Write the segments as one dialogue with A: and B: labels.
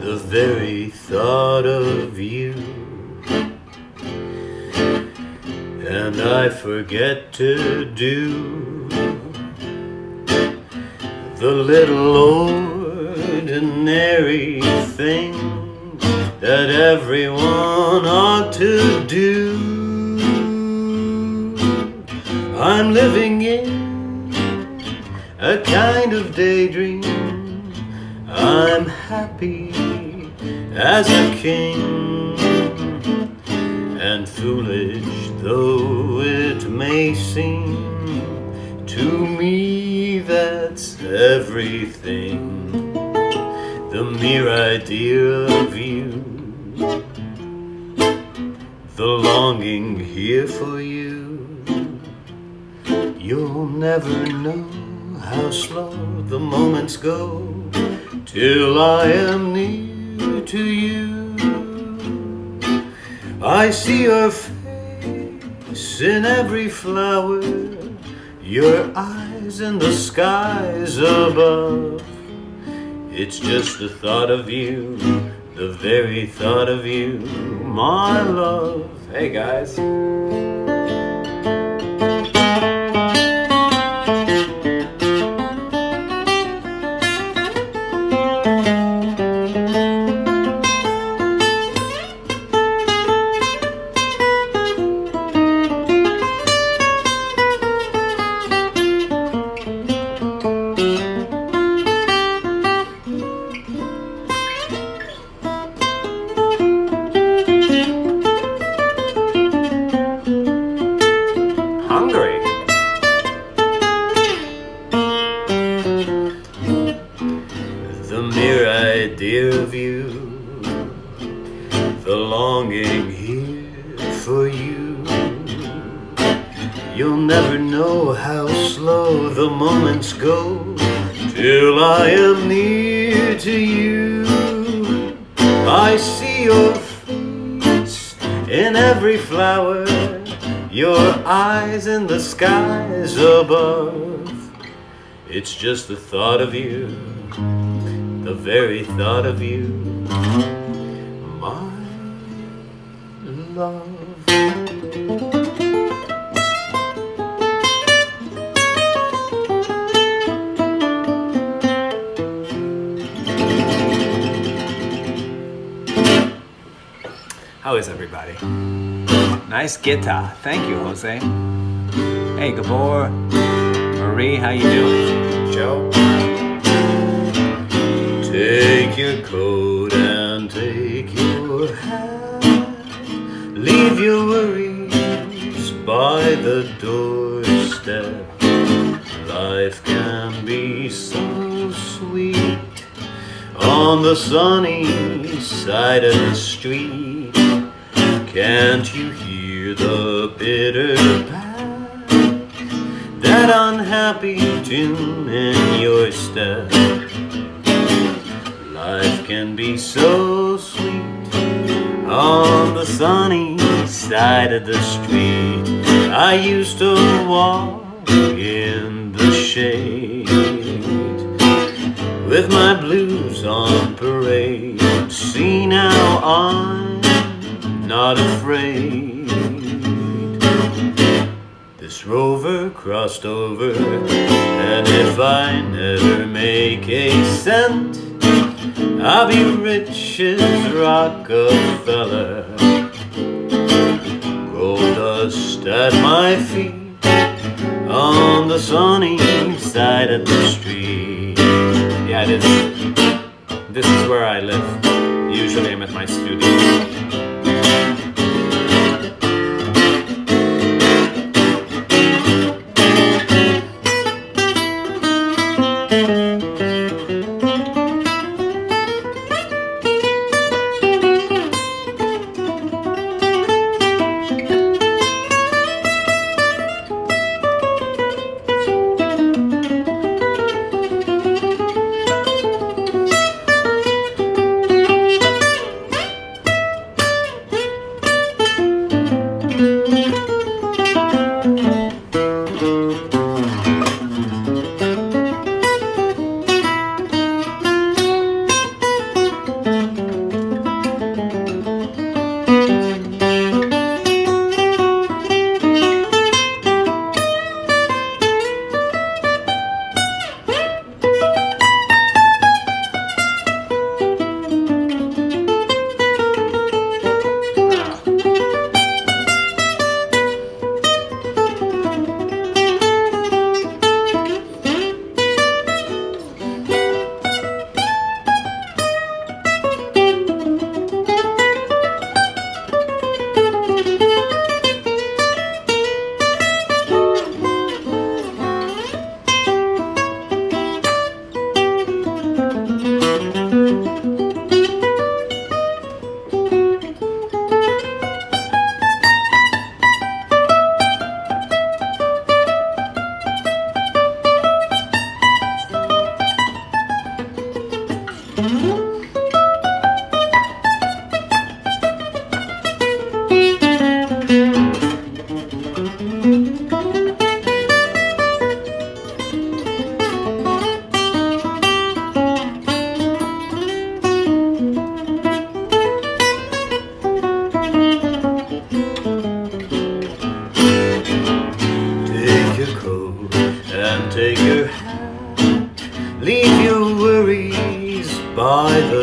A: the very thought of you. And I forget to do the little ordinary things that everyone ought to do. I'm living in a kind of daydream. I'm happy as a king, and foolish though it may seem, to me that's everything. The mere idea of you, the longing here for you. You'll never know how slow the moments go till I am near to you. I see your face in every flower, your eyes in the skies above. It's just the thought of you, the very thought of you, my love. Hey guys. The mere idea of you, the longing here for you. You'll never know how slow the moments go till I am near to you. I see your face in every flower, your eyes in the skies above. It's just the thought of you, the very thought of you, my love.
B: How is everybody? Nice guitar. Thank you, Jose. Hey, Gabor. Marie, how you doing?
A: Joe? Take your coat and take your hat. Leave your worries by the doorstep. Life can be so sweet on the sunny side of the street. Can't you hear the bitter pat, that unhappy tune in your step? Life can be so sweet on the sunny side of the street. I used to walk in the shade with my blues on parade. See now I'm not afraid. This rover crossed over, and if I never make a cent, I'll be rich as Rockefeller. Gold dust at my feet on the sunny side of the street.
B: Yeah, it is. This is where I live. Usually I'm at my studio.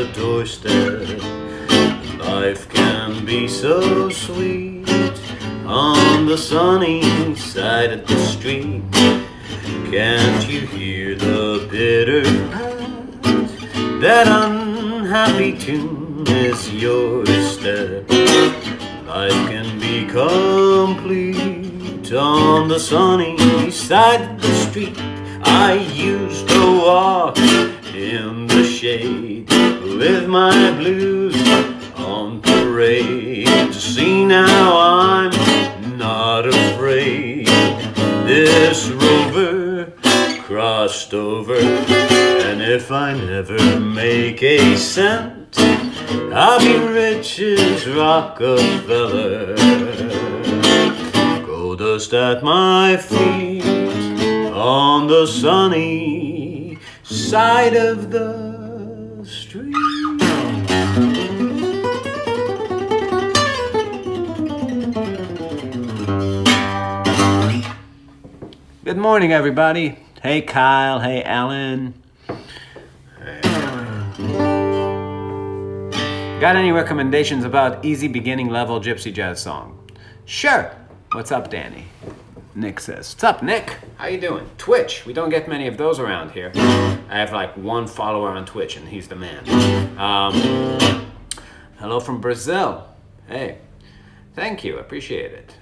A: the doorstep. Life can be so sweet on the sunny side of the street. Can't you hear the bitter pat? That unhappy tune is your step. Life can be complete on the sunny side of the street. I used to walk in the shade with my blues on parade. See, now I'm not afraid. This rover crossed over, and if I never make a cent, I'll be rich as Rockefeller. Gold dust at my feet on the sunny side of the street.
B: Good morning, everybody. Hey, Kyle. Hey, Alan. Got any recommendations about easy beginning level gypsy jazz song? Sure. What's up, Danny? Nick says. What's up, Nick? How you doing? Twitch. We don't get many of those around here. I have like one follower on Twitch, and he's the man. Hello from Brazil. Hey. Thank you. Appreciate it.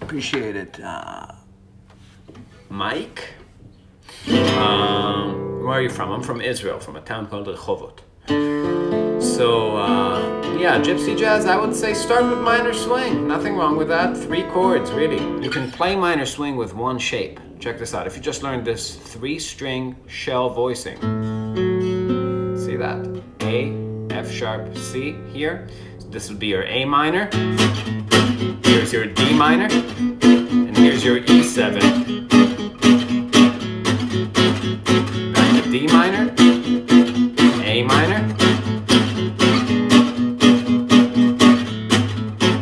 B: Appreciate it. Mike? Where are you from? I'm from Israel, from a town called Rehovot. So, yeah, gypsy jazz, I would say start with minor swing. Nothing wrong with that. 3 chords, really. You can play minor swing with one shape. Check this out. If you just learned this 3-string shell voicing. See that? A, F sharp, C here. This would be your A minor. Here's your D minor. And here's your E7. Back to D minor. A minor.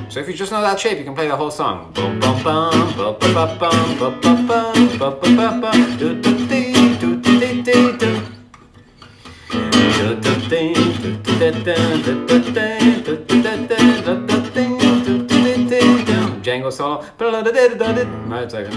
B: So if you just know that shape, you can play the whole song. Bum bum bum bum bum bum bum bum bum bum bum bum bum do do dee do do dee dee do do do dee do do da da da da da do do da da da da dee do do dee dee do. Django solo. Right second.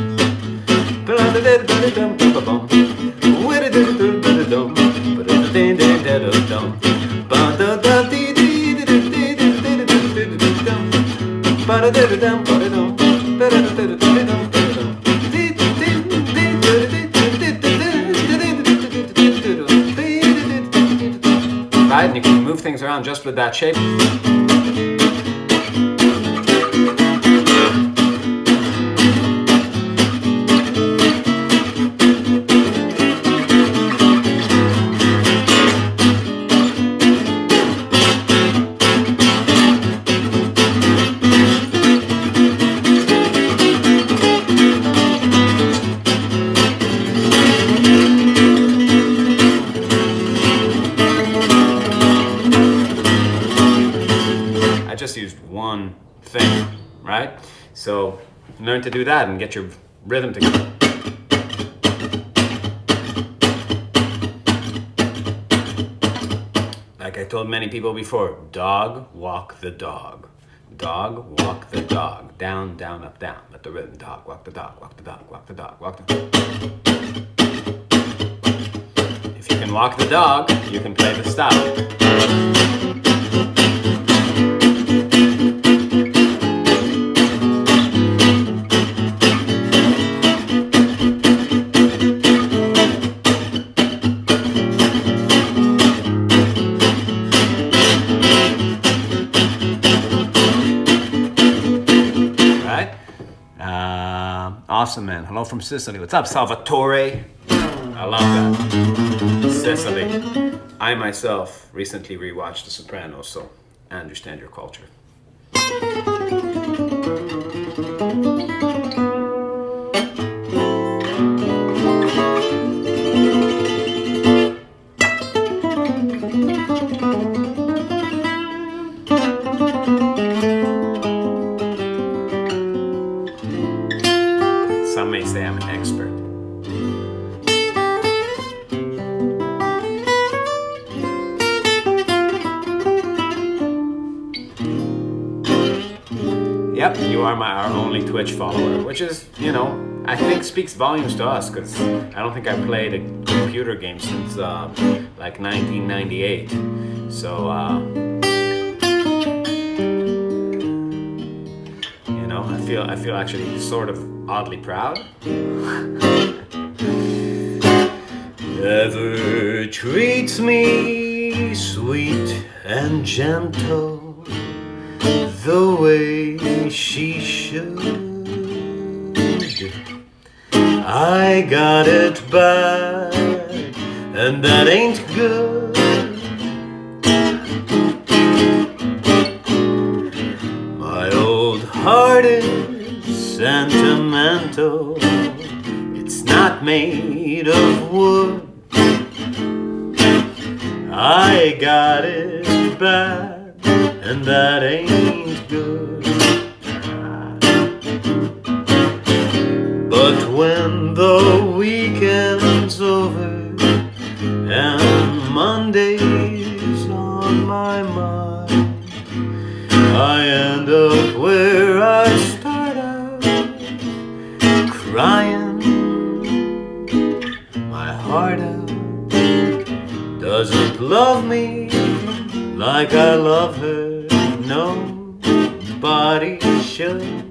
B: Right, and you can move things around just with that shape. One thing, right? So learn to do that and get your rhythm together. Like I told many people before, dog walk the dog. Dog walk the dog. Down, down, up, down. Let the rhythm. Dog walk the dog, walk the dog, walk the dog, walk the dog. If you can walk the dog, you can play the style. Awesome, man. Hello from Sicily. What's up, Salvatore? I love that. Sicily. I myself recently rewatched The Sopranos, so I understand your culture. Some may say I'm an expert. Yep, you are our only Twitch follower, which is, you know, I think speaks volumes to us, because I don't think I played a computer game since like 1998. So, you know, I feel actually sort of oddly proud.
A: Never treats me sweet and gentle the way she should. I got it bad, and that ain't good. My old heart is sentimental. It's not made of wood. I got it bad, and that ain't good. But when the weekend's over and Monday's on my mind, I end up where I start out, crying my heart out. Doesn't love me like I love her, nobody should.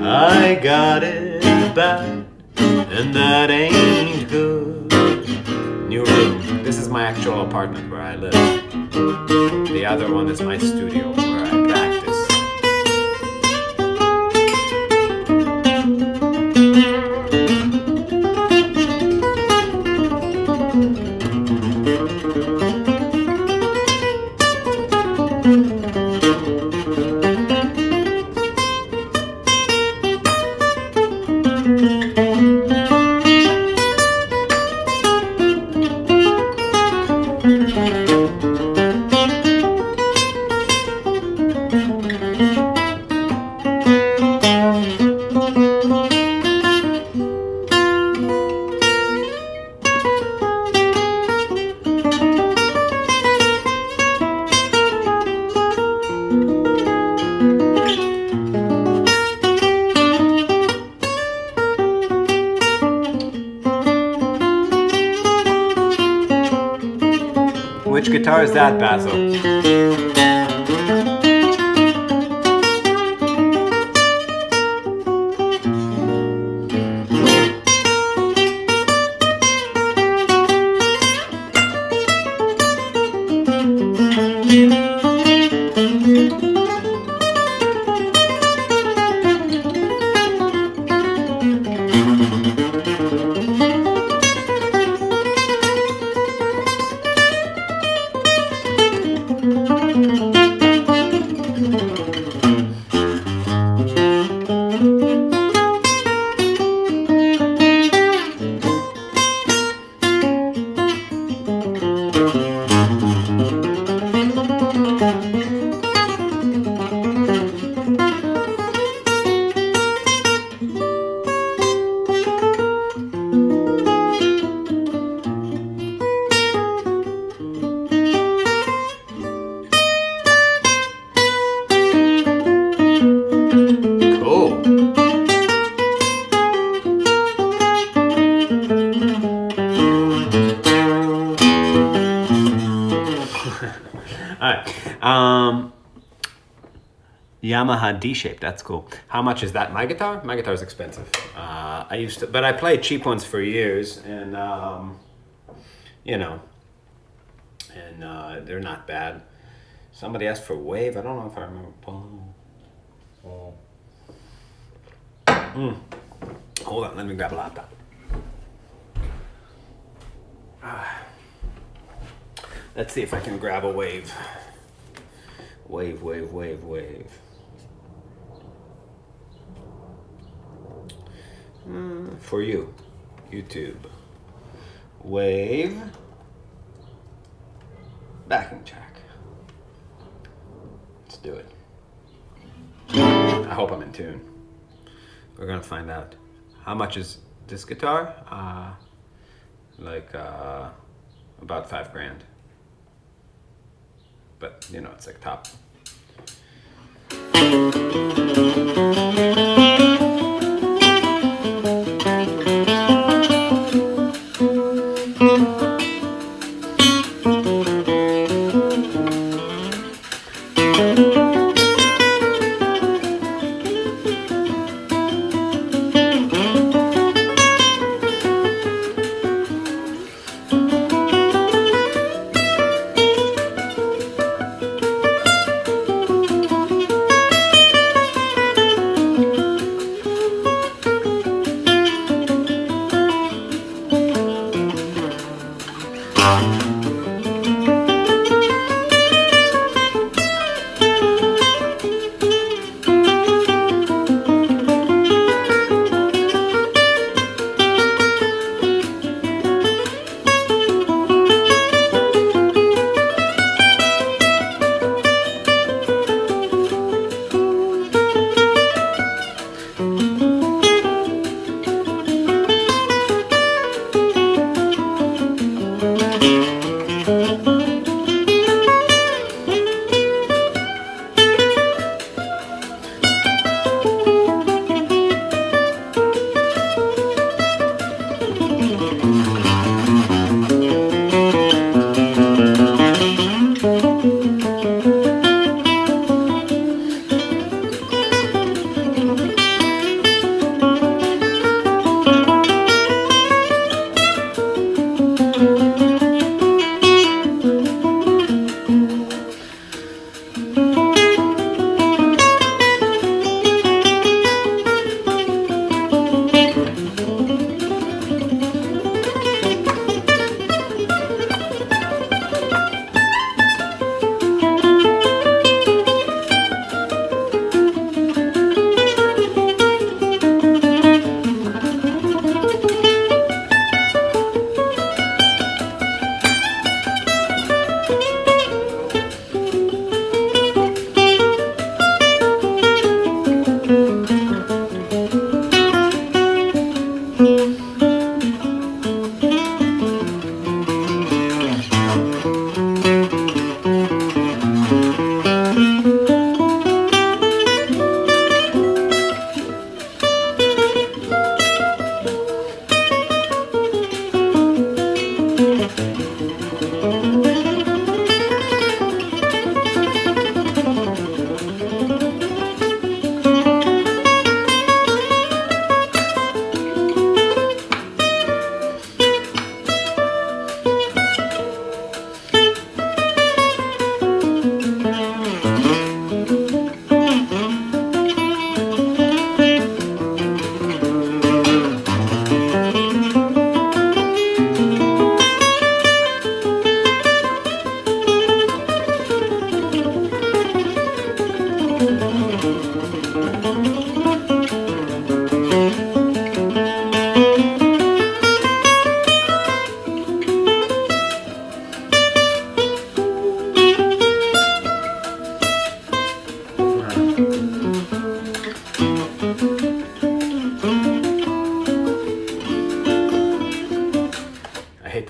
A: I got it bad, and that ain't good.
B: New room. This is my actual apartment where I live. The other one is my studio where I practice. Which guitar is that, Basil? Yamaha D-shape, that's cool. How much is that? My guitar? My guitar is expensive. But I played cheap ones for years, and you know, and they're not bad. Somebody asked for Wave. I don't know if I remember. Hold on, let me grab a laptop. Let's see if I can grab a Wave. Wave. For you, YouTube. Wave. Backing track. Let's do it. I hope I'm in tune. We're gonna find out. How much is this guitar? About $5,000. But you know, it's like top.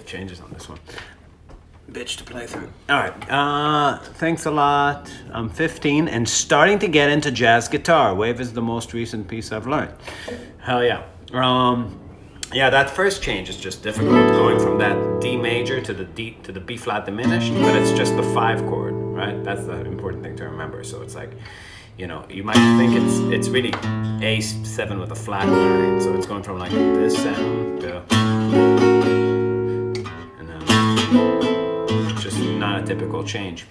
B: changes on this one. Bitch to play through. All right. Thanks a lot. I'm 15 and starting to get into jazz guitar. Wave is the most recent piece I've learned. Hell yeah. Yeah, that first change is just difficult, going from that D major to the B flat diminished, but it's just the 5 chord, right? That's the important thing to remember. So it's like, you know, you might think it's really A7 with a flat 9. So it's going from like this sound to, and then it's just not a typical change.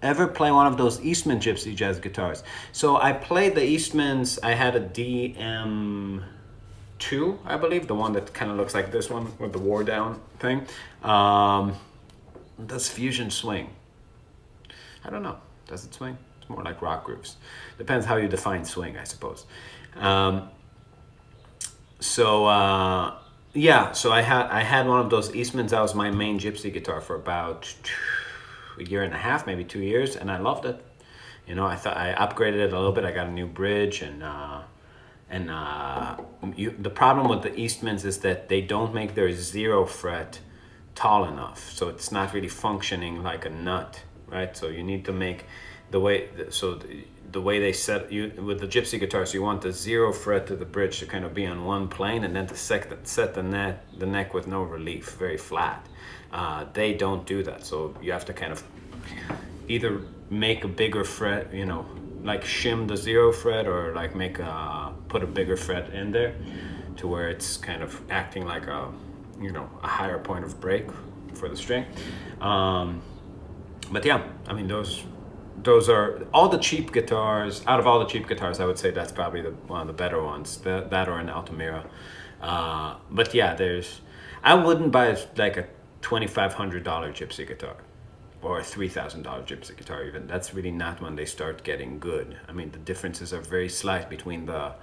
B: Ever play one of those Eastman Gypsy Jazz guitars? So I played the Eastmans. I had a DM2, I believe, the one that kind of looks like this one with the wore down thing. Does fusion swing? I don't know. Does it swing? It's more like rock grooves. Depends how you define swing, I suppose. Yeah, so I had one of those Eastmans. That was my main gypsy guitar for about a year and a half, maybe 2 years, and I loved it. You know, I thought I upgraded it a little bit. I got a new bridge, and the problem with the Eastmans is that they don't make their 0 fret tall enough, so it's not really functioning like a nut, right? So you need to make the way they set you with the gypsy guitars, you want the 0 fret to the bridge to kind of be on one plane, and then to set the neck with no relief, very flat. They don't do that, so you have to kind of either make a bigger fret, like shim the 0 fret, or like put a bigger fret in there to where it's kind of acting like a higher point of break for the string. But yeah, I mean, those are all the cheap guitars. Out of all the cheap guitars, I would say that's probably one of the better ones. That or an Altamira. But yeah, I wouldn't buy like a $2,500 gypsy guitar or a $3,000 gypsy guitar even. That's really not when they start getting good. I mean, the differences are very slight between the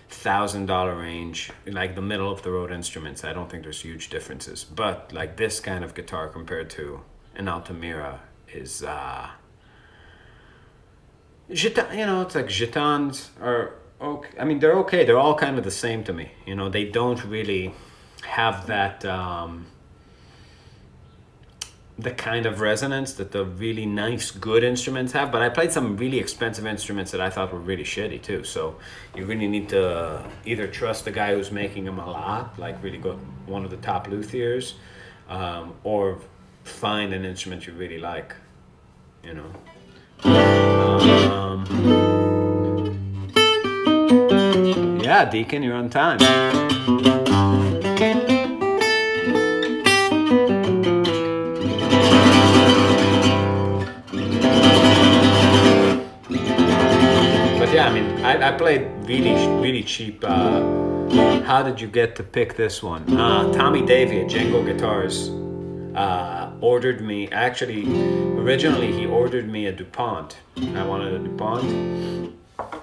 B: $1,000 range, like the middle of the road instruments. I don't think there's huge differences. But like this kind of guitar compared to an Altamira is it's like Gitans are okay. I mean, they're okay. They're all kind of the same to me. They don't really have that the kind of resonance that the really nice, good instruments have. But I played some really expensive instruments that I thought were really shitty too. So you really need to either trust the guy who's making them a lot, like really go one of the top luthiers, or find an instrument you really like. Yeah, Deacon, you're on time. But yeah, I mean, I played really cheap. How did you get to pick this one? Tommy Davey at Django Guitars ordered me. Actually, originally he ordered me a DuPont. I wanted a DuPont,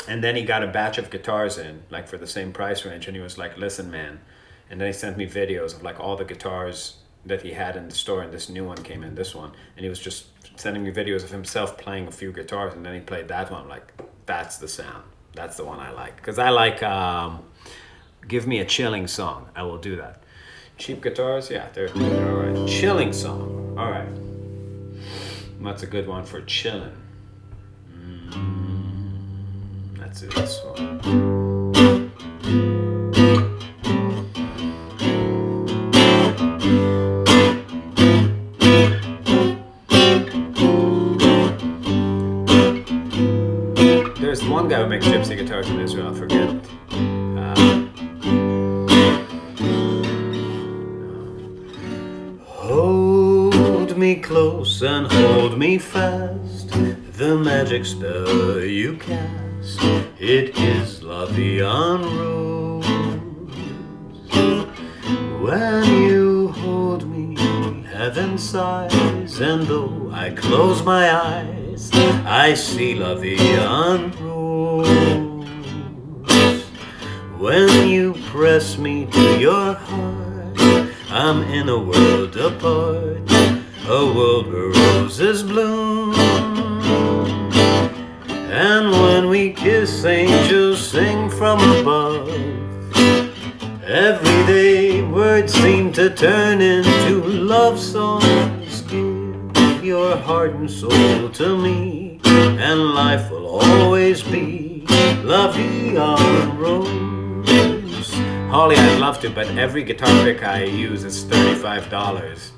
B: and then he got a batch of guitars in, like for the same price range, and he was like, "Listen, man," and then he sent me videos of like all the guitars that he had in the store, and this new one came in, this one, and he was just sending me videos of himself playing a few guitars, and then he played that one. I'm like, that's the sound. That's the one I like, because I like give me a chilling song. I will do that. Cheap guitars, yeah, they're all right. Chilling song, all right. That's a good one for chilling. That's it, this one. There's one guy who makes gypsy guitars in Israel, I forget.
A: Hold me close and hold me fast, the magic spell you cast, it is La Vie en Rose. When you hold me, heaven sighs, and though I close my eyes, I see La Vie en Rose. When you press me to your heart, I'm in a world apart, a world where roses bloom. And when we kiss, angels sing from above. Everyday words seem to turn into love songs. Give your heart and soul to me, and life will always be La Vie en Rose.
B: Holly, I'd love to, but every guitar pick I use is $35.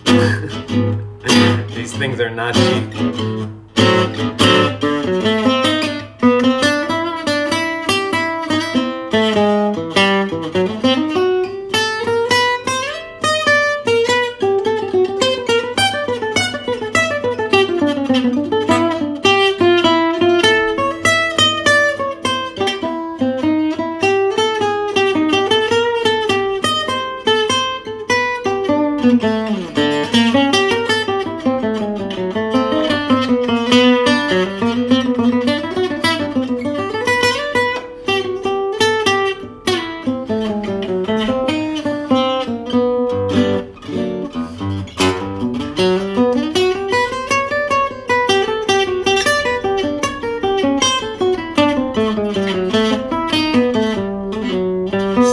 B: These things are not cheap.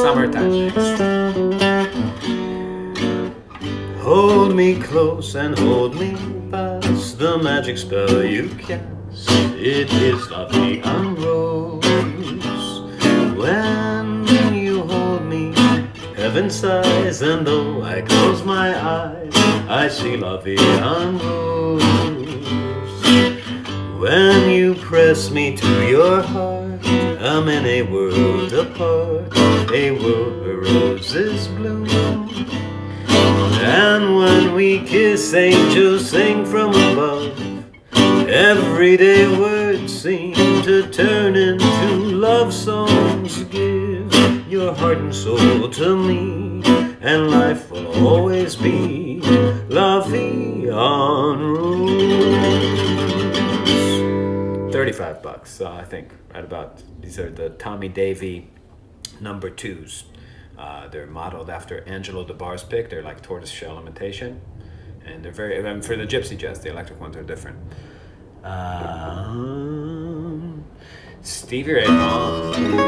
B: Summertime next.
A: Hold me close and hold me fast, the magic spell you cast, It is La Vie en Rose. When you hold me, heaven sighs, and though I close my eyes, I see La Vie en Rose. When you press me to your heart, I'm in a world apart, a world where roses bloom. And when we kiss, angels sing from above. Everyday words seem to turn into love songs. Give your heart and soul to me, and life will always be La Vie en Rose. $35, I think, right about. These are the Tommy Davy number 2s. They're modeled after Angelo DeBar's pick. They're like tortoiseshell imitation, and they're very. For the Gypsy Jazz, the electric ones are different. Stevie Ray Vaughan.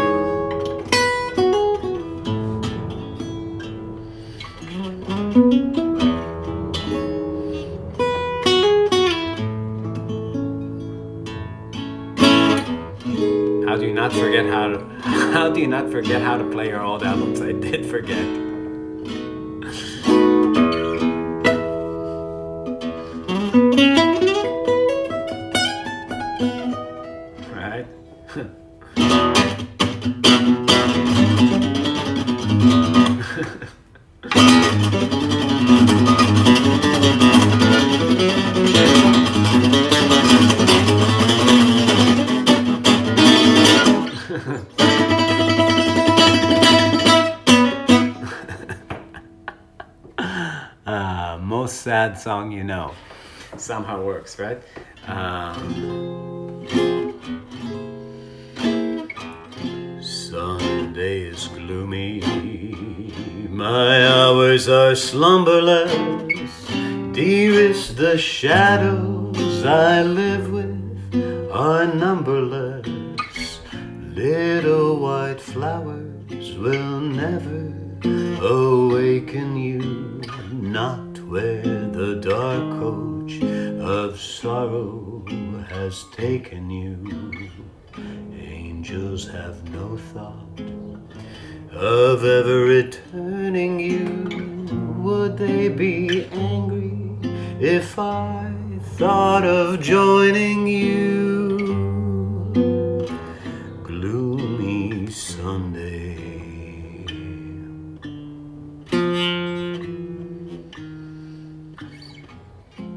A: How do you not forget how to play your old albums? I did forget. Right? Most sad song you know. Somehow works, right? Sunday is gloomy, my hours are slumberless. Dearest, the shadows I live with are numberless. Little white flowers will never awaken you, not where the dark coach of sorrow has taken you. Angels have no thought of ever returning you. Would they be angry if I thought of joining you? Gloomy Sunday.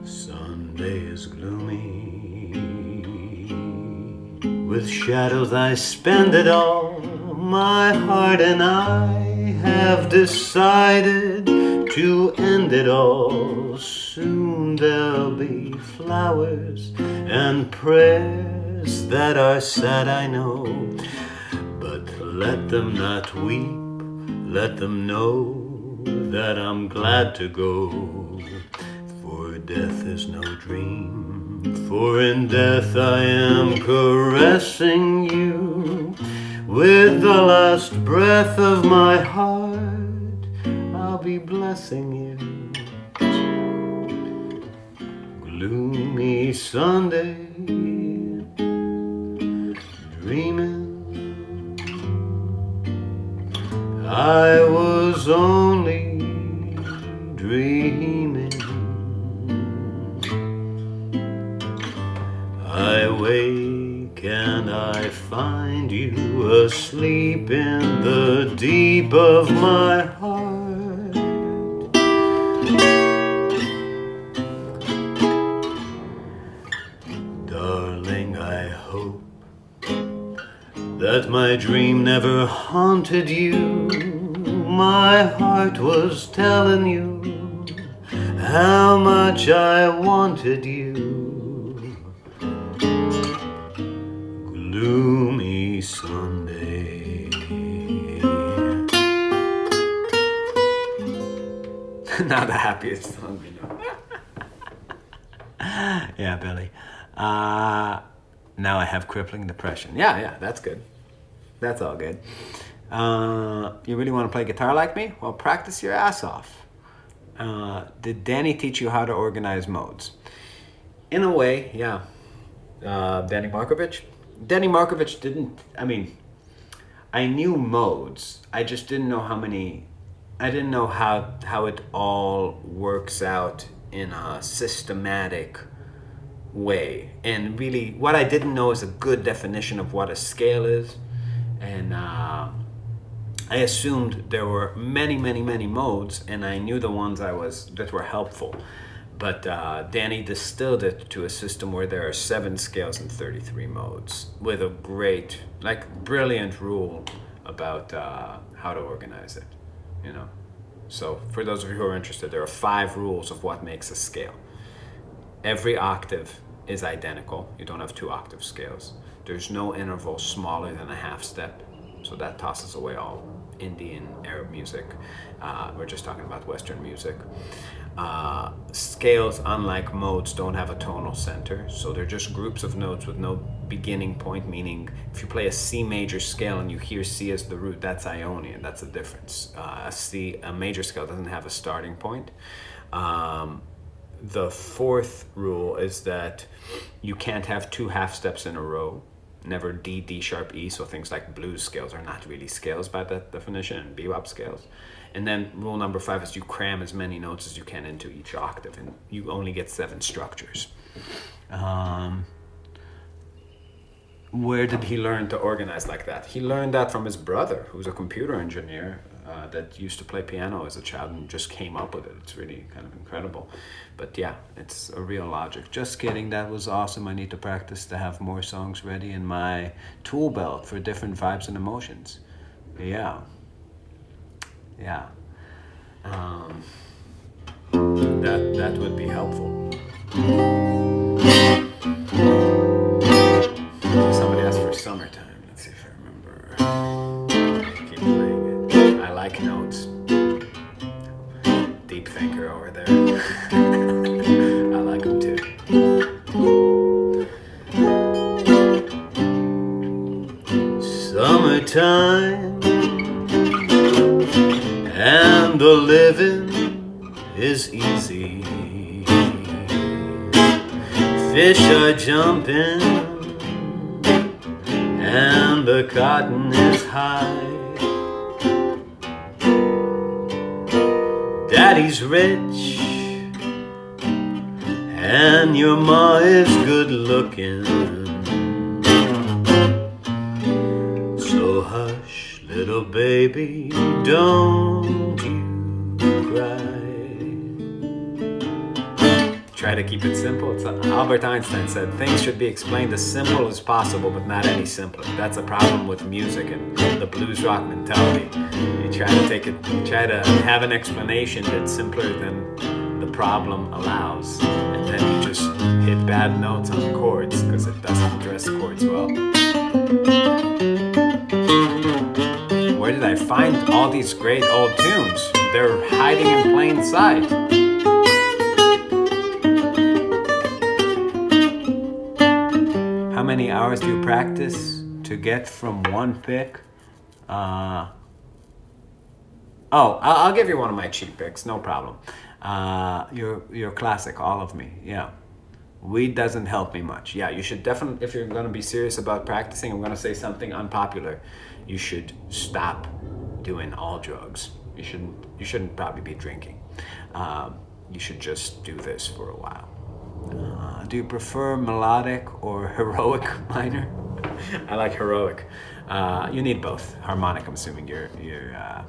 A: Sunday is gloomy. With shadows I spend it all. My heart and I have decided to end it all. Soon there'll be flowers and prayers that are sad, I know. But let them not weep, let them know that I'm glad to go. For death is no dream, for in death I am caressing you. With the last breath of my heart, I'll be blessing you. Gloomy Sunday, dreaming I was only dreaming. I wake and I find you asleep in the deep of my heart. Darling, I hope that my dream never haunted you. My heart was telling you how much I wanted you. Gloomy Sunday. Not the happiest song, you know. Yeah, Billy. Now I have crippling depression. Yeah, that's good. That's all good. You really want to play guitar like me? Well, practice your ass off. Did Danny teach you how to organize modes? In a way, yeah.
B: Danny Markovich. Danny Markovich didn't. I mean, I knew modes. I just didn't know how many. I didn't know how it all works out in a systematic way. And really, what I didn't know is a good definition of what a scale is. And I assumed there were many, many, many modes, and I knew the ones that were helpful. But Danny distilled it to a system where there are 7 scales and 33 modes, with a great, brilliant rule about how to organize it. You know. So for those of you who are interested, there are 5 rules of what makes a scale. Every octave is identical. You don't have 2 octave scales. There's no interval smaller than a half step, so that tosses away all Indian, Arab music. We're just talking about Western music. Scales, unlike modes, don't have a tonal center, so they're just groups of notes with no beginning point, meaning if you play a C major scale and you hear C as the root, that's Ionian, that's the difference. A major scale doesn't have a starting point. The 4th rule is that you can't have 2 half steps in a row. Never D, D sharp, E, so things like blues scales are not really scales by that definition, and bebop scales. And then rule number 5 is you cram as many notes as you can into each octave, and you only get 7 structures. Where did he learn to organize like that? He learned that from his brother, who's a computer engineer that used to play piano as a child and just came up with it. It's really kind of incredible. But yeah, it's a real logic. Just kidding, that was awesome. I need to practice to have more songs ready in my tool belt for different vibes and emotions. Yeah. Yeah. That would be helpful. Somebody asked for Summertime. Let's see if I remember. Keep playing it. I like notes. Deep thinker over there. I like them too.
A: Summertime, and the living is easy. Fish are jumping, and the cotton is high. Daddy's rich, and your ma is good looking. So hush, little baby, don't you cry. Try to keep it simple. Albert Einstein said things should be explained as simple as possible, but not any simpler. That's a problem with music and the blues rock mentality. You try to have an explanation that's simpler than the problem allows, and then you just hit bad notes on the chords because it doesn't address chords well. Where did I find all these great old tunes? They're hiding in plain sight. How many hours do you practice to get from one pick? I'll give you one of my cheap picks, no problem. Your classic, All of Me, yeah. Weed doesn't help me much. Yeah, you should definitely, if you're gonna be serious about practicing, I'm gonna say something unpopular. You should stop doing all drugs. You shouldn't probably be drinking. You should just do this for a while. Do you prefer melodic or heroic minor? I like heroic. You need both. Harmonic, I'm assuming yeah.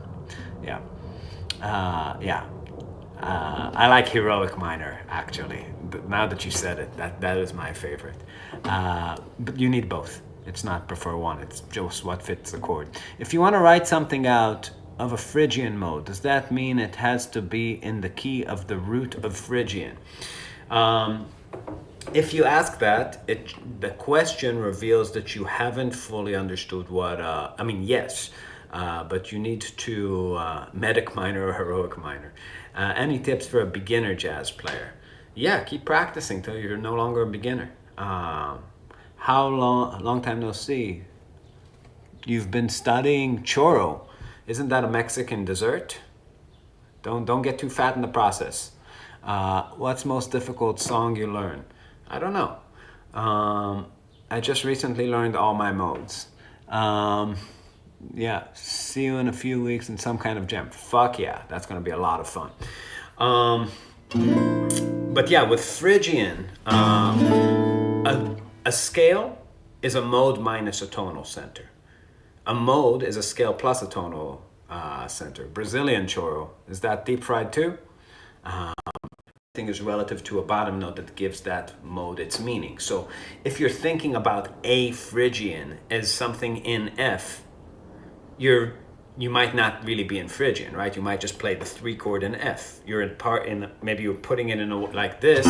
A: I like heroic minor, actually. Now that you said it, that is my favorite. But you need both. It's not prefer one, it's just what fits the chord. If you want to write something out of a Phrygian mode, does that mean it has to be in the key of the root of Phrygian? If you ask that, the question reveals that you haven't fully understood what, yes, but you need to medic minor or heroic minor. Any tips for a beginner jazz player? Yeah, keep practicing till you're no longer a beginner. How long time no see? You've been studying choro. Isn't that a Mexican dessert? Don't get too fat in the process. What's most difficult song you learn? I don't know.
B: I just recently learned all my modes. Yeah, see you in a few weeks in some kind of jam. Fuck yeah, that's gonna be a lot of fun. But yeah, with Phrygian, a scale is a mode minus a tonal center. A mode is a scale plus a tonal center. Brazilian choro, is that deep fried too? Thing is relative to a bottom note that gives that mode its meaning. So if you're thinking about a Phrygian as something in F, you might not really be in Phrygian, right? You might just play the 3 chord in F. You're in part in, maybe you're putting it in a, like this.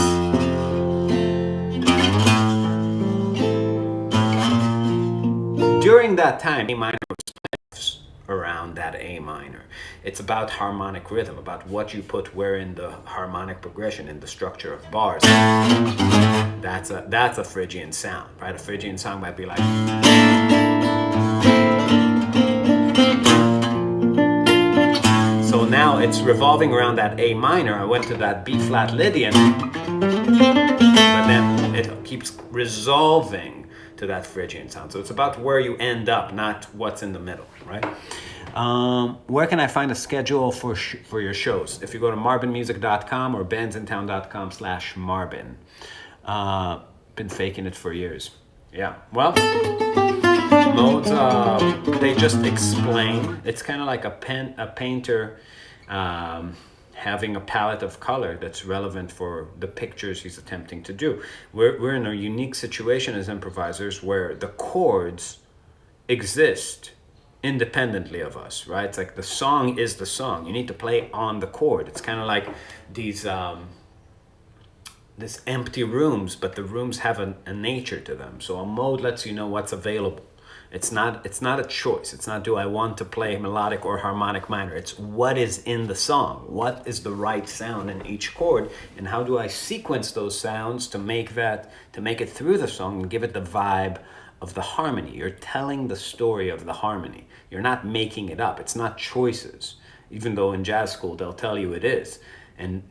B: During that time, A minor was around that A minor. It's about harmonic rhythm, about what you put where in the harmonic progression, in the structure of bars. That's a Phrygian sound, right? A Phrygian sound might be like. So now it's revolving around that A minor. I went to that B flat Lydian, but then it keeps resolving to that Phrygian sound. So it's about where you end up, not what's in the middle, right? Where can I find a schedule for your shows? If you go to marbinmusic.com or bandsintown.com/Marbin. Been faking it for years. Yeah, well, modes, they just explain. It's kind of like a painter having a palette of color that's relevant for the pictures he's attempting to do. We're in a unique situation as improvisers where the chords exist independently of us, right? It's like the song is the song. You need to play on the chord. It's kind of like these this empty rooms, but the rooms have a nature to them. So a mode lets you know what's available. It's not a choice. It's not, do I want to play melodic or harmonic minor? It's what is in the song. What is the right sound in each chord, and how do I sequence those sounds to make it through the song and give it the vibe of the harmony. You're telling the story of the harmony. You're not making it up. It's not choices, even though in jazz school they'll tell you it is. And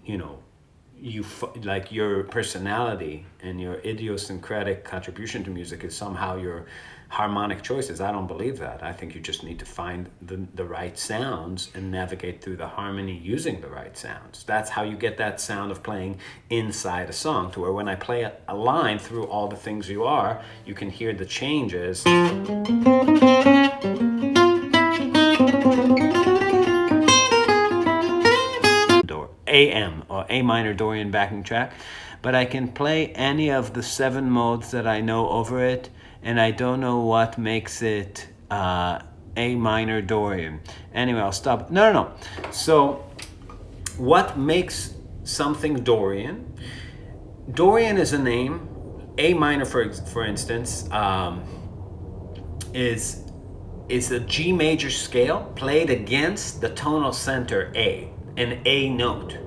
B: like your personality and your idiosyncratic contribution to music is somehow your harmonic choices. I don't believe that. I think you just need to find the right sounds and navigate through the harmony using the right sounds. That's how you get that sound of playing inside a song, to where when I play a line through all the things you are, you can hear the changes. AM or A minor Dorian backing track, but I can play any of the 7 modes that I know over it, and I don't know what makes it A minor Dorian. Anyway, I'll stop. No. So what makes something Dorian? Dorian is a name. A minor, for instance, is a G major scale played against the tonal center A, an A note.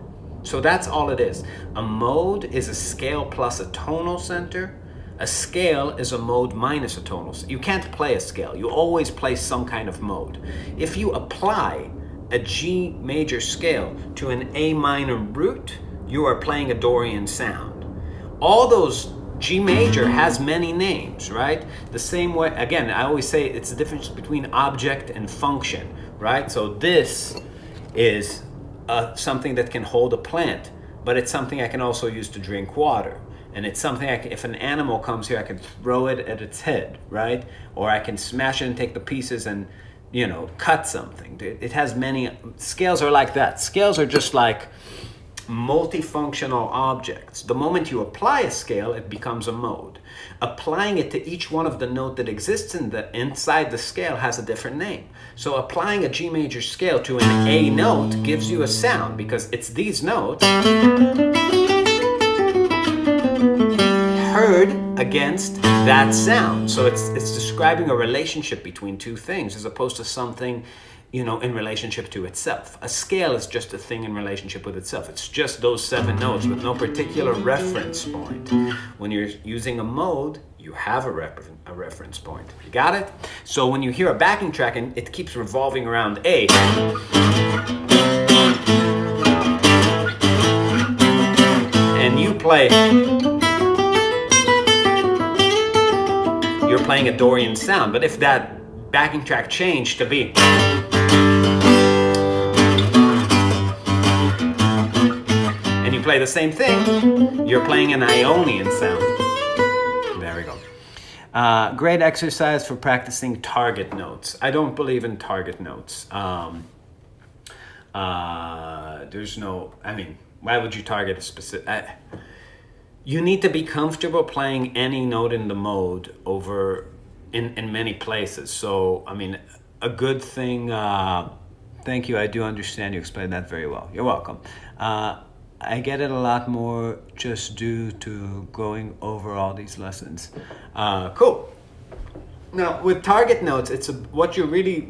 B: So that's all it is. A mode is a scale plus a tonal center. A scale is a mode minus a tonal center. You can't play a scale. You always play some kind of mode. If you apply a G major scale to an A minor root, you are playing a Dorian sound. All those G major has many names, right? The same way, again, I always say it's the difference between object and function, right? So this is something that can hold a plant, but it's something I can also use to drink water. And it's something if an animal comes here, I can throw it at its head, right? Or I can smash it and take the pieces and, cut something. It has many, scales are like that. Scales are just like multifunctional objects. The moment you apply a scale, it becomes a mode. Applying it to each one of the note that exists inside the scale has a different name. So applying a G major scale to an A note gives you a sound, because it's these notes heard against that sound. So it's describing a relationship between two things as opposed to something in relationship to itself. A scale is just a thing in relationship with itself. It's just those 7 notes with no particular reference point. When you're using a mode, you have a reference point. You got it? So when you hear a backing track and it keeps revolving around A, and you play you're playing a Dorian sound. But if that backing track changed to be, and you play the same thing, you're playing an Ionian sound. There we go. Great exercise for practicing target notes. I don't believe in target notes. There's no, I mean, why would you target a specific... you need to be comfortable playing any note in the mode over in many places. So, I mean, a good thing... thank you, I do understand you explained that very well. You're welcome. I get it a lot more just due to going over all these lessons. Cool. Now, with target notes, what you really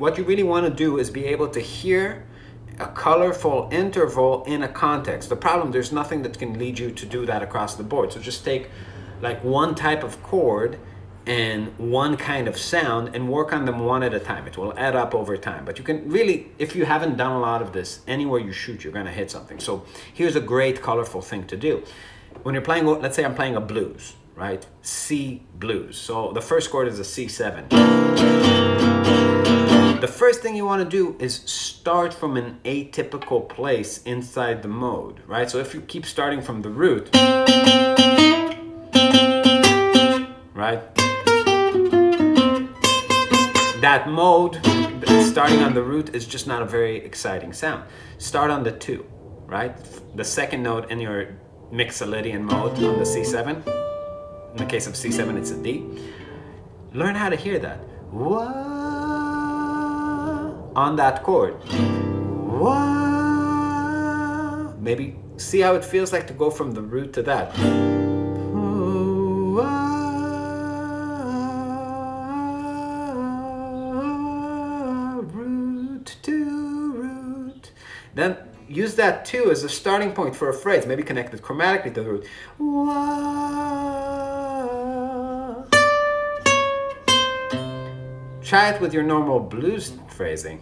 B: want to do is be able to hear a colorful interval in a context. The problem, there's nothing that can lead you to do that across the board. So just take like one type of chord and one kind of sound and work on them one at a time. It will add up over time. But you can really, if you haven't done a lot of this, anywhere you shoot, you're gonna hit something. So here's a great colorful thing to do. When you're playing, let's say I'm playing a blues, right? C blues. So the first chord is a C7. The first thing you want to do is start from an atypical place inside the mode, right? So if you keep starting from the root, right? That mode, starting on the root, is just not a very exciting sound. Start on the 2, right? The second note in your Mixolydian mode on the C7. In the case of C7, it's a D. Learn how to hear that. Wah, on that chord. Wah. Maybe see how it feels like to go from the root to that. Root to root. Then use that 2 as a starting point for a phrase. Maybe connect it chromatically to the root. Try it with your normal blues phrasing.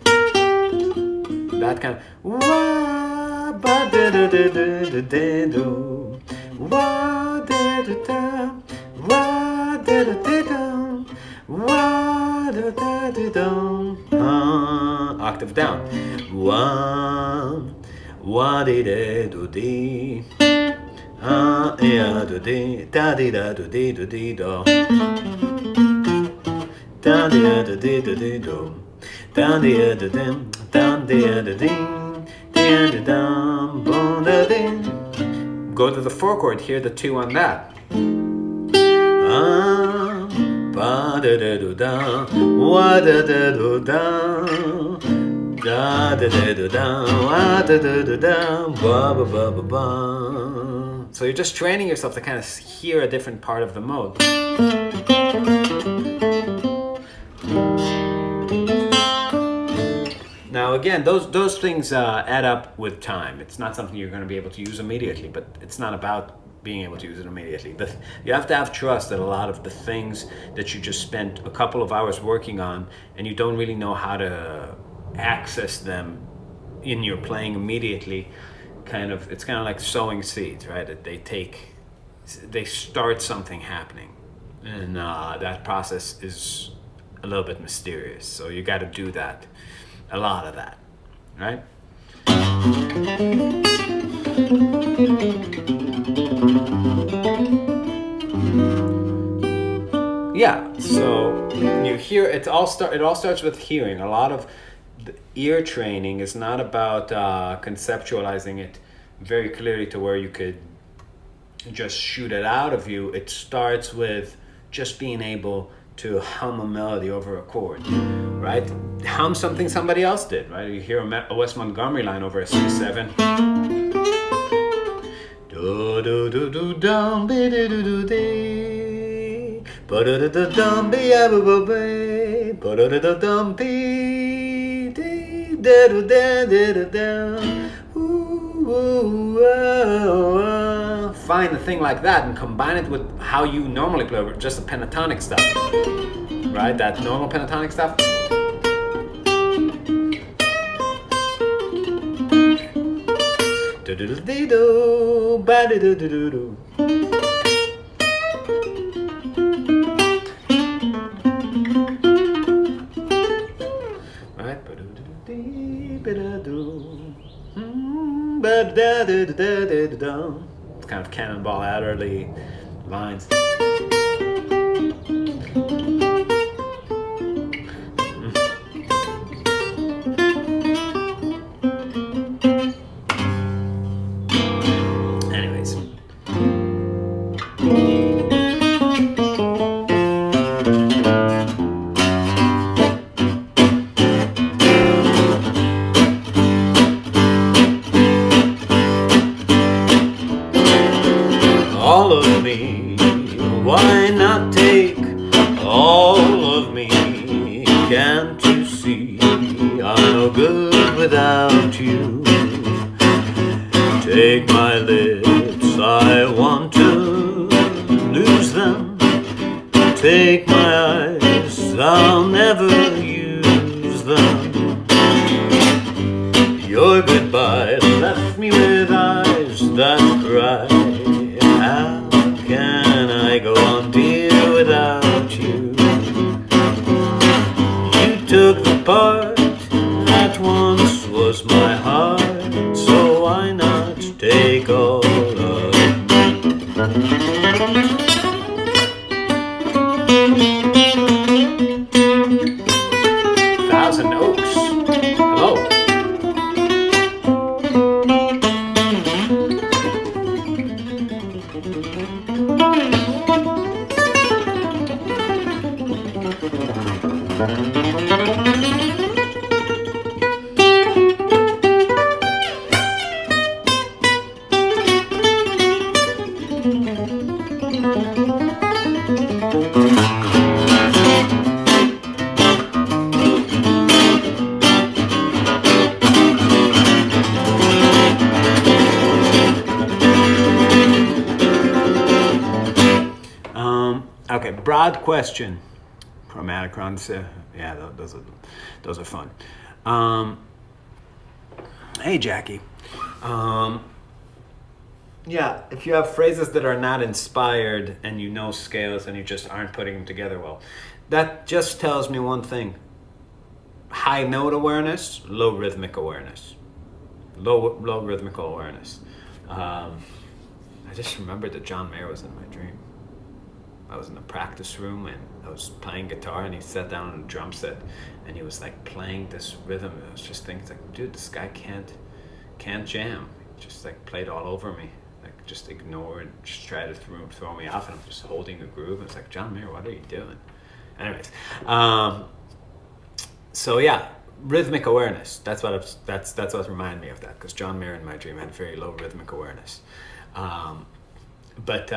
B: That kind of wah ba da da da da da da do wah da da da wah da da da da wah da da da da octave down wah wah di da do di ya do di da di da do di do di do. Down the other day, the do. Down the other dim, down the other ding, the other down, boom, the ding. Go to the 4 chord, hear the 2 on that. Ba da da do da, wa da da do da, da da da do da, wa da da do da, ba ba ba ba ba. So you're just training yourself to kind of hear a different part of the mode. Now again, those things add up with time. It's not something you're going to be able to use immediately, but it's not about being able to use it immediately. You have to have trust that a lot of the things that you just spent a couple of hours working on and you don't really know how to access them in your playing immediately, it's kind of like sowing seeds, right? That they start something happening, and that process is a little bit mysterious. So you got to do that. A lot of that, right? Yeah, so you hear it all starts with hearing. A lot of the ear training is not about conceptualizing it very clearly to where you could just shoot it out of you. It starts with just being able to hum a melody over a chord, right? Hum something somebody else did, right? You hear a Wes Montgomery line over a C7. Do do do do dum be do do do de, ba do do do dum be ba ba ba, ba do do do dum be de da do da da da da. Find a thing like that and combine it with how you normally play, just the pentatonic stuff, right? That normal pentatonic stuff. Do do do do do, ba do do do do do. kind of Cannonball Adderley lines. Anyways. All of me, why not take all of me? Can't you see I'm no good without you? Take my lips, I want to lose them. Take my eyes, I'll never use them. Your goodbye left me with eyes that cry. How can I go on, dear, without you? You took the part that once was my heart, so why not take all of Thousand Oaks. Hello. Okay, broad question. Chromaticrons, yeah, those are fun. Hey, Jackie. Yeah, if you have phrases that are not inspired and you know scales and you just aren't putting them together well, that just tells me one thing. High note awareness, low rhythmic awareness. Low rhythmical awareness. I just remembered that John Mayer was in my dream. I was in the practice room and I was playing guitar and he sat down on a drum set and he was like playing this rhythm. I was just thinking, like, dude, this guy can't jam. He just like played all over me, like just ignored, just tried to throw me off, and I'm just holding the groove. And it's like, John Mayer, what are you doing? Anyways, so yeah, rhythmic awareness. That's what reminded me of that, because John Mayer in my dream had very low rhythmic awareness. But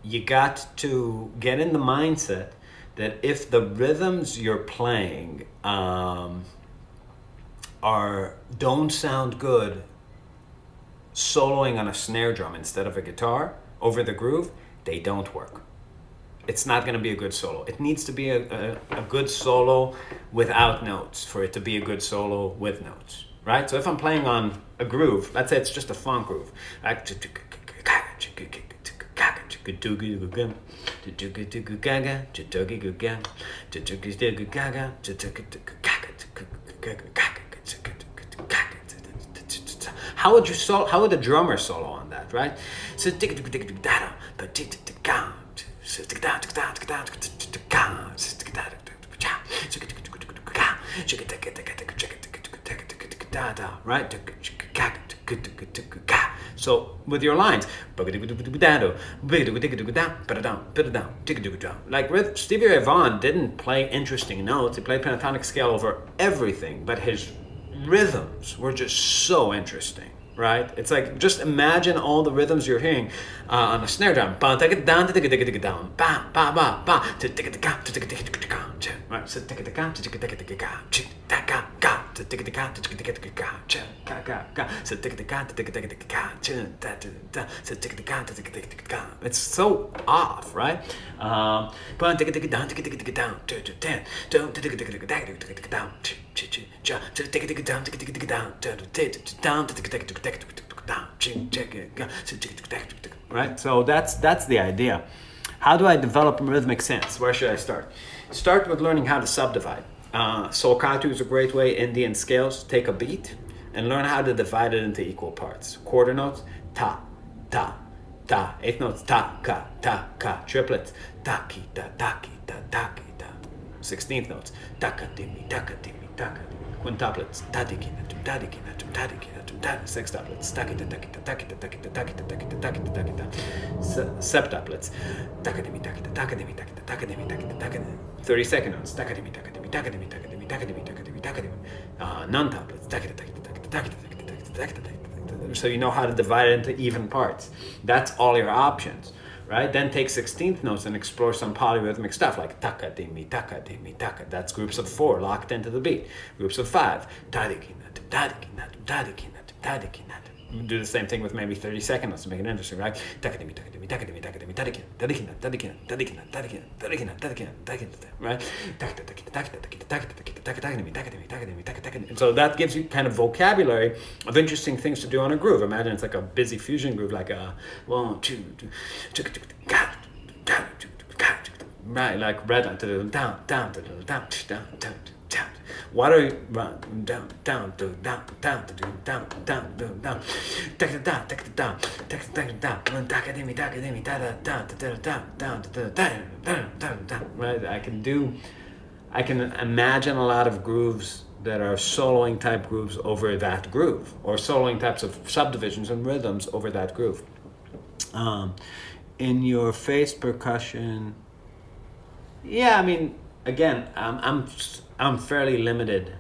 B: you got to get in the mindset that if the rhythms you're playing don't sound good soloing on a snare drum instead of a guitar over the groove, they don't work. It's not going to be a good solo. It needs to be a good solo without notes for it to be a good solo with notes, right? So if I'm playing on a groove, let's say it's just a funk groove, how would the drummer solo on that, right? So right? So with your lines, like Stevie Ray Vaughan didn't play interesting notes. He played pentatonic scale over everything, but his rhythms were just so interesting, right? It's like, just imagine all the rhythms you're hearing on a snare drum. It's so off, right? Right? So that's the idea. How do I develop a rhythmic sense? Where should I start? Start with learning how to subdivide. Soul Katu is a great way. Indian scales. Take a beat and learn how to divide it into equal parts. Quarter notes, ta, ta, ta. Eighth notes, ta, ka, ta, ka. Triplets, ta, ki, ta, ta, ki, ta, ta, ki, ta. 16th notes, ta, ka, di, mi, ta, ka, di, mi, ta, ka, di. Quintuplets, ta, di, ki, na, tum, ta, di, ki, na, tum, ta, di, ki, na, tum, ta. Sextuplets, ta, ki, ta, ta, ki, ta, ta, ki, ta, ta, ki, ta, ta, ki, ta, ta, ki, ta, ta, ki, ta, ta, ki, ta. Septuplets, ta, ka, di, mi, ta, ki, ta, ta, ka, di, mi, ta, ki, ta, ta, ka, di, mi, ta, ki, ta, ta, ka, di. 32nd notes, ta, ka, di, mi, ta, ka, di, mi, ta, ka, di, mi, ta, ka, di, mi, ta, ka, di, mi, ta, ka, di, mi, ta, ka, di, mi. Non-tuplets, ta, ki, ta, ta, ki, ta, ta, ki, ta, ta, ki, ta, ta, ki, ta, ta, ki, ta, ta, ki, ta, ta. So you know how to divide it into even parts. That's all your options, right? Then take 16th notes and explore some polyrhythmic stuff like taka, di, mi, taka, di, mi, taka. That's groups of 4 locked into the beat. Groups of 5, tadiki, nat, tadiki, nat, tadiki, nat, tadiki, nat. Do the same thing with maybe 30-second notes to make it interesting, right? Taka, di, mi, taka, di, mi, taka, di, mi, taka, di, mi, tadiki, tadiki, nat, tadiki, nat, tadiki, nat, tadiki, nat, tadiki, nat, tadiki, nat, tadiki, nat, right? Taka, taka, taka, taka, taka, taka, taka, taka, taka, di, mi, taka, di, mi, taka, di, mi, taka, taka. And so that gives you kind of vocabulary of interesting things to do on a groove. Imagine it's like a busy fusion groove, like a 1, 2, 3, right, like red line, down, down, down, down, down, down, down. Why do you run down, down, down, down, down, down, down, down, down, take it down, take it down, take it down, down, academy, down, down, down, down, down, right? I can imagine a lot of grooves that are soloing type grooves over that groove, or soloing types of subdivisions and rhythms over that groove. In your face percussion, yeah, I mean, again, I'm fairly limited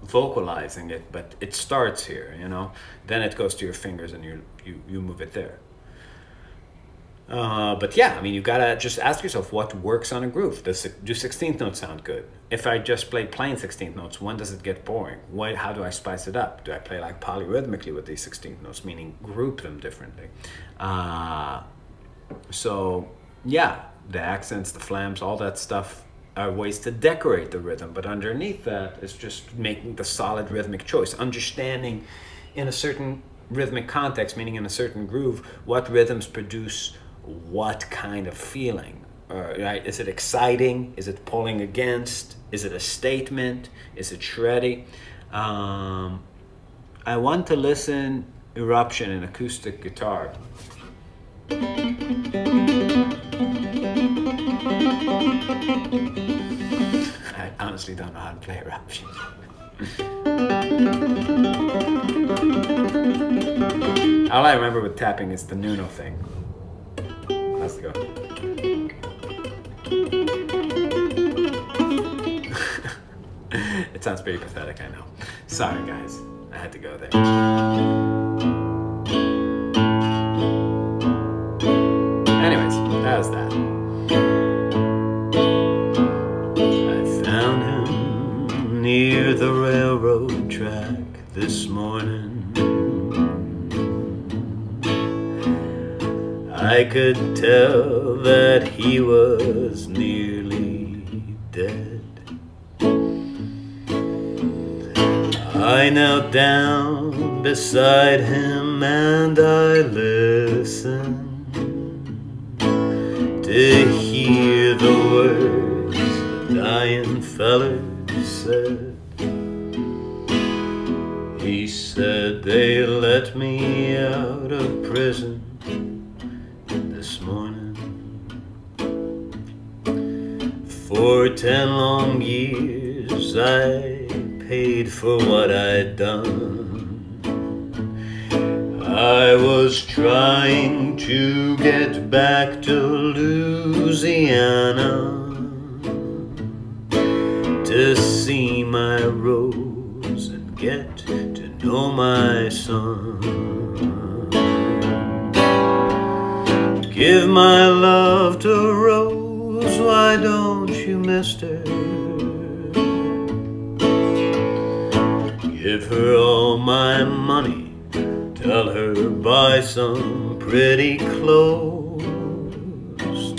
B: vocalizing it, but it starts here, you know. Then it goes to your fingers and you move it there. But yeah, I mean, you gotta just ask yourself what works on a groove. Do 16th notes sound good? If I just play plain 16th notes, when does it get boring? How do I spice it up? Do I play like polyrhythmically with these 16th notes, meaning group them differently? So yeah, the accents, the flams, all that stuff are ways to decorate the rhythm, but underneath that is just making the solid rhythmic choice, understanding in a certain rhythmic context, meaning in a certain groove, what rhythms produce what kind of feeling. Right? Is it exciting? Is it pulling against? Is it a statement? Is it shreddy? I want to listen Eruption in acoustic guitar. I honestly don't know how to play Eruption. All I remember with tapping is the Nuno thing. Let's go. It sounds pretty pathetic, I know. Sorry, guys. I had to go there. Anyways, that was that. I found him near the railroad track this morning. I could tell that he was nearly dead. I knelt down beside him and I listened to hear the words the dying feller said. He said they let me out of prison this morning. For 10 long years I paid for what I'd done. I was trying to get back to Louisiana to see my Rose and get to know my son. Give my love to Rose, why don't you, mister? Give her all my money, tell her buy some pretty clothes.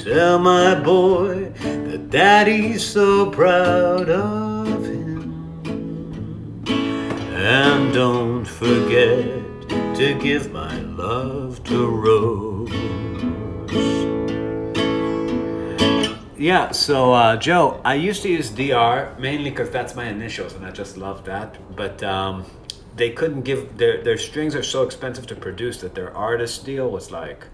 B: Tell my boy that daddy's so proud of him. And don't forget to give my love to Rose. Yeah, so Joe, I used to use DR mainly because that's my initials and I just love that. But they couldn't give their strings are so expensive to produce that their artist deal was like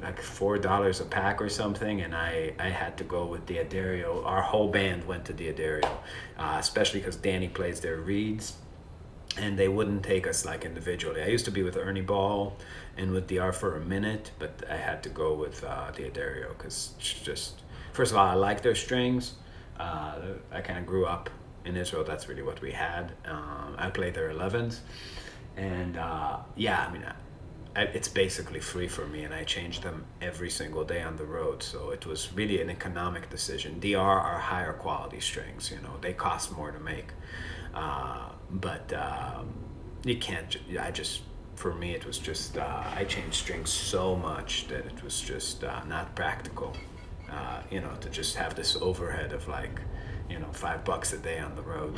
B: $4 a pack or something, and I had to go with Diodario. Our whole band went to Diodario, especially because Danny plays their reeds, and they wouldn't take us like individually. I used to be with Ernie Ball and with DR for a minute, but I had to go with Diodario because just, first of all, I like their strings. I kind of grew up in Israel. That's really what we had. I played their 11s, and yeah, I mean, it's basically free for me, and I change them every single day on the road. So it was really an economic decision. DR are higher quality strings, you know, they cost more to make. But you can't, for me, it was just, I changed strings so much that it was just not practical, you know, to just have this overhead of like, you know, $5 a day on the road.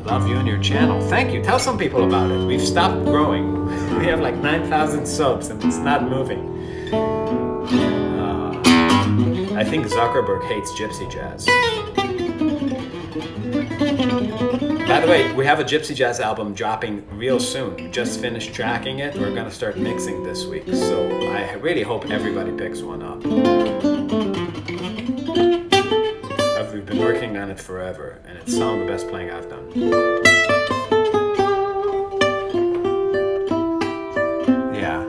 B: Love you and your channel. Thank you. Tell some people about it. We've stopped growing. We have like 9,000 subs and it's not moving. I think Zuckerberg hates Gypsy Jazz. By the way, we have a Gypsy Jazz album dropping real soon. We just finished tracking it. We're gonna start mixing this week. So I really hope everybody picks one up. We've been working on it forever, and it's some of the best playing I've done. Yeah.